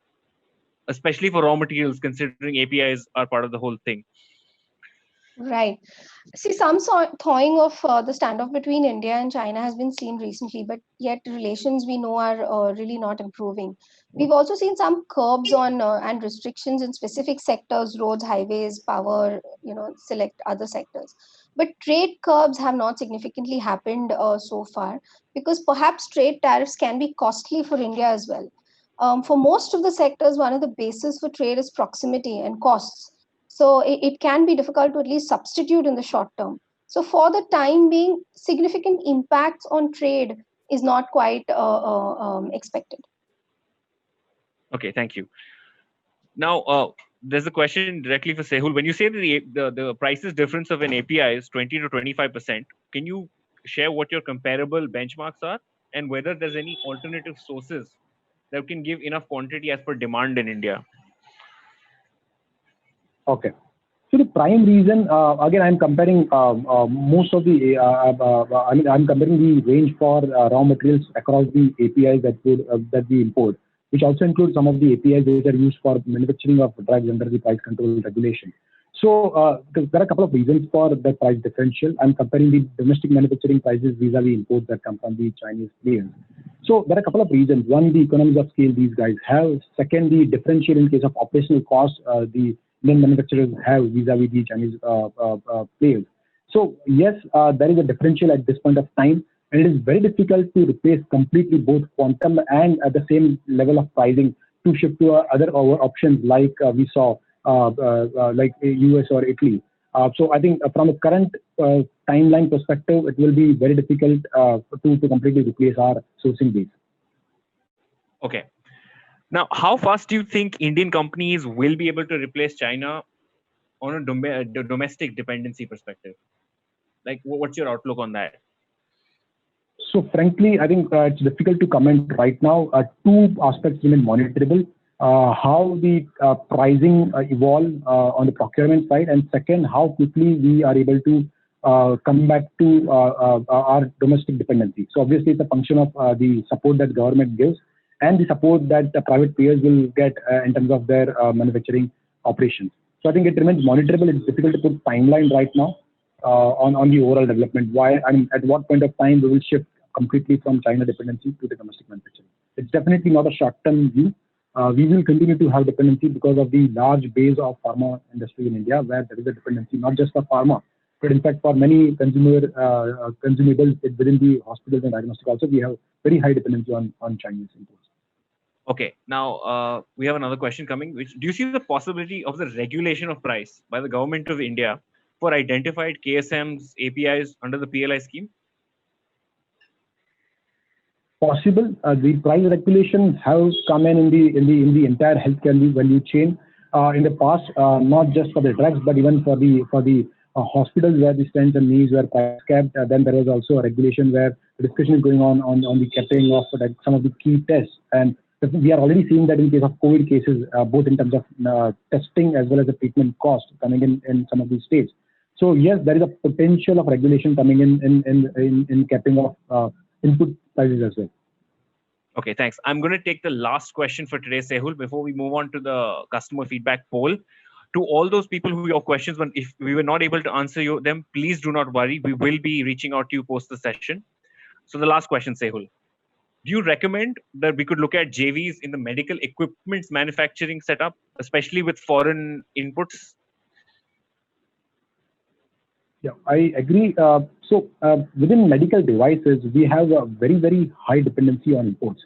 especially for raw materials, considering APIs are part of the whole thing? Right. See, some sort thawing of the standoff between India and China has been seen recently, but yet relations we know are really not improving. We've also seen some curbs on and restrictions in specific sectors, roads, highways, power, select other sectors. But trade curbs have not significantly happened so far, because perhaps trade tariffs can be costly for India as well. For most of the sectors, one of the bases for trade is proximity and costs. So it can be difficult to at least substitute in the short term. So for the time being, significant impacts on trade is not quite expected. Okay, thank you. Now, there's a question directly for Sehul. When you say that the prices difference of an API is 20 to 25%, can you share what your comparable benchmarks are and whether there's any alternative sources that can give enough quantity as per demand in India? Okay. So the prime reason, again, I'm comparing most of the, I'm comparing the range for raw materials across the APIs that we import, which also includes some of the APIs that are used for manufacturing of drugs under the price control regulation. Because there are a couple of reasons for the price differential. I'm comparing the domestic manufacturing prices vis-a-vis imports that come from the Chinese players. So there are a couple of reasons. One, the economies of scale these guys have. Second, the differential in case of operational costs the Indian manufacturers have vis-a-vis the Chinese players. So yes, there is a differential at this point of time, and it is very difficult to replace completely both quantum and at the same level of pricing to shift to other options like we saw like US or Italy. So I think from a current timeline perspective, it will be very difficult to completely replace our sourcing base. Okay. Now, how fast do you think Indian companies will be able to replace China on a domestic dependency perspective? Like, what's your outlook on that? So frankly, I think it's difficult to comment right now. Two aspects remain monitorable. How the pricing evolve on the procurement side, and second, how quickly we are able to come back to our domestic dependency. So obviously, it's a function of the support that government gives and the support that the private players will get in terms of their manufacturing operations. So I think it remains monitorable. It's difficult to put timeline right now on the overall development. Why? I mean, at what point of time we will shift completely from China dependency to the domestic manufacturing? It's definitely not a short-term view. We will continue to have dependency because of the large base of pharma industry in India, where there is a dependency not just for pharma, but in fact for many consumables within the hospitals and diagnostic also, we have very high dependency on Chinese imports. Okay, now we have another question coming. Which do you see the possibility of the regulation of price by the government of India for identified KSMs, APIs under the PLI scheme? Possible. The price regulation have come in the entire healthcare value chain in the past, not just for the drugs, but even for the hospitals where the stents and knees were price capped. Then there was also a regulation where the discussion is going on the capping of some of the key tests, and we are already seeing that in case of COVID cases, both in terms of testing as well as the treatment cost coming in some of these states. So yes, there is a potential of regulation coming in capping of input prices as well. Okay, thanks. I'm going to take the last question for today, Sehul, before we move on to the customer feedback poll. To all those people who your questions, if we were not able to answer them, please do not worry. We will be reaching out to you post the session. So the last question, Sehul. Do you recommend that we could look at JVs in the medical equipments manufacturing setup, especially with foreign inputs? Yeah, I agree. So within medical devices, we have a very, very high dependency on imports,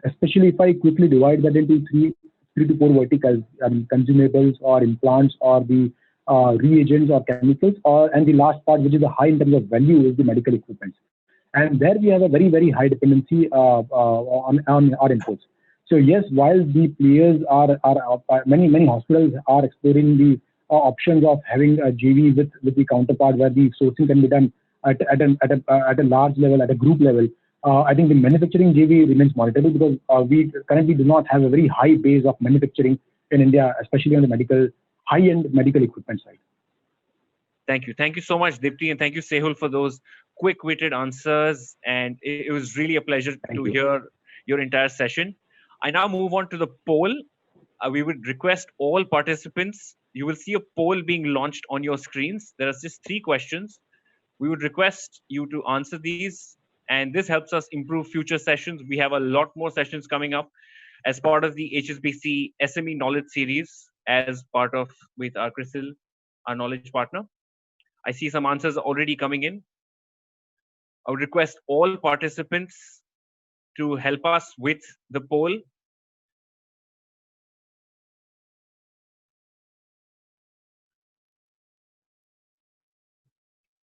especially if I quickly divide that into three to four verticals, consumables or implants or the reagents or chemicals, and the last part, which is a high in terms of value, is the medical equipment. And there we have a very, very high dependency on our imports. So yes, while the players many hospitals are exploring the options of having a JV with the counterpart where the sourcing can be done at a large level, at a group level. I think the manufacturing JV remains monitorable because we currently do not have a very high base of manufacturing in India, especially on the high-end medical equipment side. Thank you. Thank you so much, Dipti, and thank you, Sehul, for those quick-witted answers. And it was really a pleasure to hear your entire session. I now move on to the poll. We would request all participants. You will see a poll being launched on your screens. There are just 3 questions. We would request you to answer these, and this helps us improve future sessions. We have a lot more sessions coming up as part of the HSBC SME Knowledge Series, as part of with our CRISIL, our knowledge partner. I see some answers already coming in. I would request all participants to help us with the poll.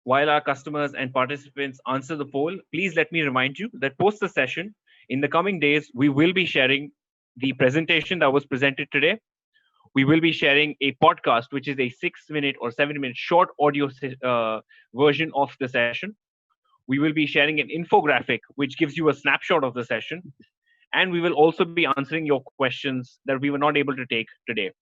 While our customers and participants answer the poll, please let me remind you that post the session, in the coming days, we will be sharing the presentation that was presented today. We will be sharing a podcast, which is a 6-minute or 7-minute short audio version of the session. We will be sharing an infographic, which gives you a snapshot of the session. And we will also be answering your questions that we were not able to take today.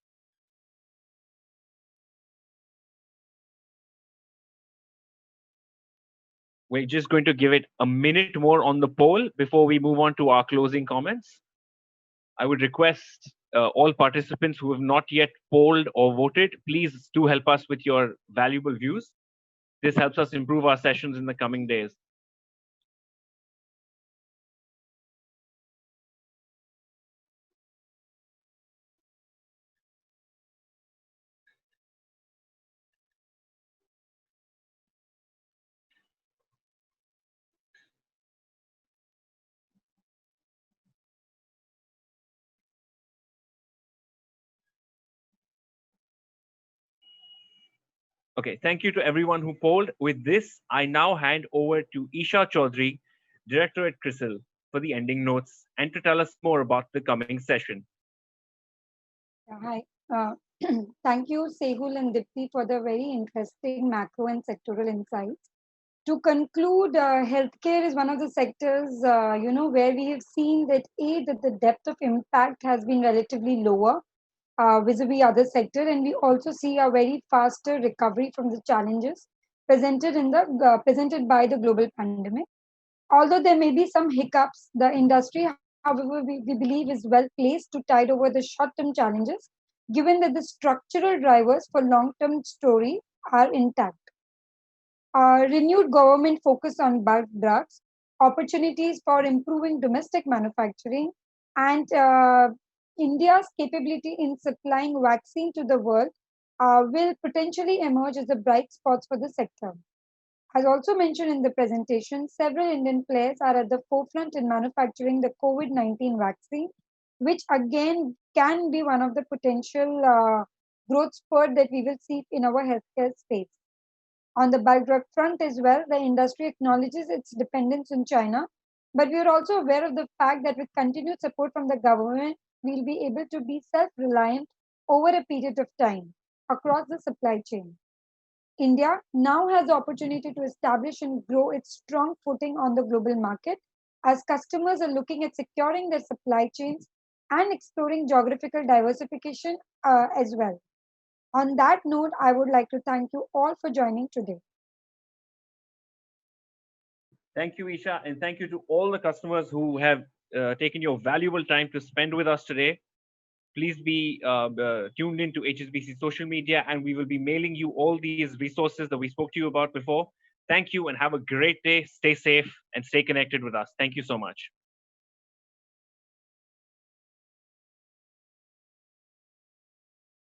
We're just going to give it a minute more on the poll before we move on to our closing comments. I would request all participants who have not yet polled or voted, please do help us with your valuable views. This helps us improve our sessions in the coming days. Okay, thank you to everyone who polled. With this, I now hand over to Isha Chaudhary, Director at CRISIL, for the ending notes and to tell us more about the coming session. Hi. Thank you, Sehul and Dipti, for the very interesting macro and sectoral insights. To conclude, healthcare is one of the sectors, where we have seen that that the depth of impact has been relatively lower vis-a-vis other sector, and we also see a very faster recovery from the challenges presented by the global pandemic. Although there may be some hiccups, the industry, however, we believe is well placed to tide over the short-term challenges, given that the structural drivers for long-term story are intact. Renewed government focus on bulk drugs, opportunities for improving domestic manufacturing, and India's capability in supplying vaccine to the world will potentially emerge as the bright spots for the sector. As also mentioned in the presentation, several Indian players are at the forefront in manufacturing the COVID-19 vaccine, which again can be one of the potential growth spurt that we will see in our healthcare space. On the bulk drug front as well, the industry acknowledges its dependence on China, but we are also aware of the fact that with continued support from the government, we'll be able to be self-reliant over a period of time across the supply chain. India now has the opportunity to establish and grow its strong footing on the global market as customers are looking at securing their supply chains and exploring geographical diversification as well. On that note, I would like to thank you all for joining today. Thank you, Isha, and thank you to all the customers who have taken your valuable time to spend with us today. Please be tuned in to HSBC social media, and we will be mailing you all these resources that we spoke to you about before. Thank you, and have a great day. Stay safe and stay connected with us. Thank you so much.